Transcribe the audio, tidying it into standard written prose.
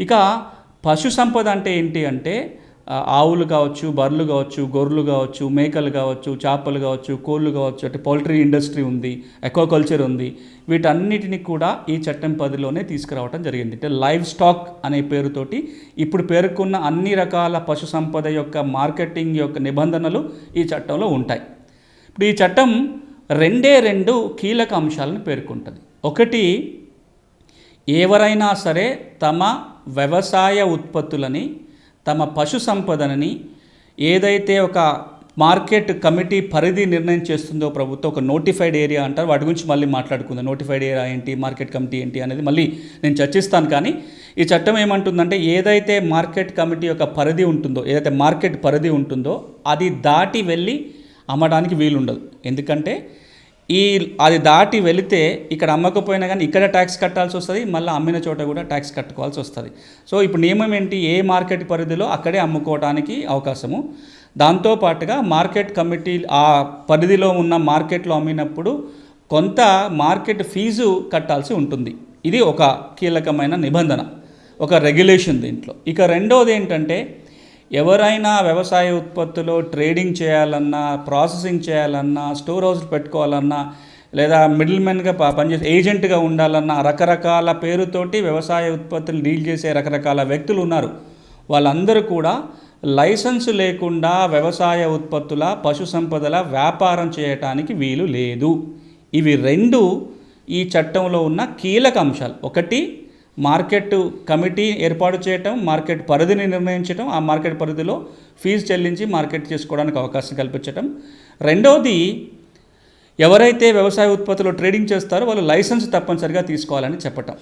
ఇక పశు సంపద అంటే ఏంటి అంటే ఆవులు కావచ్చు, బర్రెలు కావచ్చు, గొర్రెలు కావచ్చు, మేకలు కావచ్చు, చేపలు కావచ్చు, కోళ్ళు కావచ్చు, అంటే పౌల్ట్రీ ఇండస్ట్రీ ఉంది, ఎక్వాకల్చర్ ఉంది. వీటన్నిటిని కూడా ఈ చట్టం పరిధిలోనే తీసుకురావడం జరిగింది. అంటే లైవ్ స్టాక్ అనే పేరుతోటి ఇప్పుడు పేర్కొన్న అన్ని రకాల పశు సంపద యొక్క మార్కెటింగ్ యొక్క నిబంధనలు ఈ చట్టంలో ఉంటాయి. ఇప్పుడు ఈ చట్టం రెండు కీలక అంశాలను పేర్కొంటుంది. ఒకటి, ఎవరైనా సరే తమ వ్యవసాయ ఉత్పత్తులని, తమ పశు సంపదనని ఏదైతే ఒక మార్కెట్ కమిటీ పరిధి నిర్ణయం చేస్తుందో ప్రభుత్వం, ఒక నోటిఫైడ్ ఏరియా అంటారు, వాటి గురించి మళ్ళీ మాట్లాడుకుందాం. నోటిఫైడ్ ఏరియా ఏంటి, మార్కెట్ కమిటీ ఏంటి అనేది మళ్ళీ నేను చర్చిస్తాను. కానీ ఈ చట్టం ఏమంటుందంటే, ఏదైతే మార్కెట్ కమిటీ యొక్క పరిధి ఉంటుందో, ఏదైతే మార్కెట్ పరిధి ఉంటుందో అది దాటి వెళ్ళి అమ్మడానికి వీలుండదు. ఎందుకంటే అది దాటి వెళితే ఇక్కడ అమ్మకపోయినా కానీ ఇక్కడ ట్యాక్స్ కట్టాల్సి వస్తుంది, మళ్ళీ అమ్మిన చోట కూడా ట్యాక్స్ కట్టుకోవాల్సి వస్తుంది. సో ఇప్పుడు నియమం ఏంటి, ఏ మార్కెట్ పరిధిలో అక్కడే అమ్ముకోవడానికి అవకాశము. దాంతోపాటుగా మార్కెట్ కమిటీ ఆ పరిధిలో ఉన్న మార్కెట్లో అమ్మినప్పుడు కొంత మార్కెట్ ఫీజు కట్టాల్సి ఉంటుంది. ఇది ఒక కీలకమైన నిబంధన, ఒక రెగ్యులేషన్ దీంట్లో. ఇక రెండవది ఏంటంటే, ఎవరైనా వ్యవసాయ ఉత్పత్తులు ట్రేడింగ్ చేయాలన్నా, ప్రాసెసింగ్ చేయాలన్నా, స్టోర్ హౌస్ పెట్టుకోవాలన్నా, లేదా మిడిల్ మ్యాన్గా పనిచేసే ఏజెంట్గా ఉండాలన్నా, రకరకాల పేరుతోటి వ్యవసాయ ఉత్పత్తులు డీల్ చేసే రకరకాల వ్యక్తులు ఉన్నారు. వాళ్ళందరూ కూడా లైసెన్స్ లేకుండా వ్యవసాయ ఉత్పత్తుల, పశు సంపదల వ్యాపారం చేయటానికి వీలు లేదు. ఇవి రెండు ఈ చట్టంలో ఉన్న కీలక అంశాలు. ఒకటి, మార్కెట్ కమిటీ ఏర్పాటు చేయటం, మార్కెట్ పరిధిని నిర్ణయించడం, ఆ మార్కెట్ పరిధిలో ఫీజు చెల్లించి మార్కెట్ చేసుకోవడానికి అవకాశం కల్పించటం. రెండవది, ఎవరైతే వ్యవసాయ ఉత్పత్తులు ట్రేడింగ్ చేస్తారో వాళ్ళు లైసెన్స్ తప్పనిసరిగా తీసుకోవాలని చెప్పటం.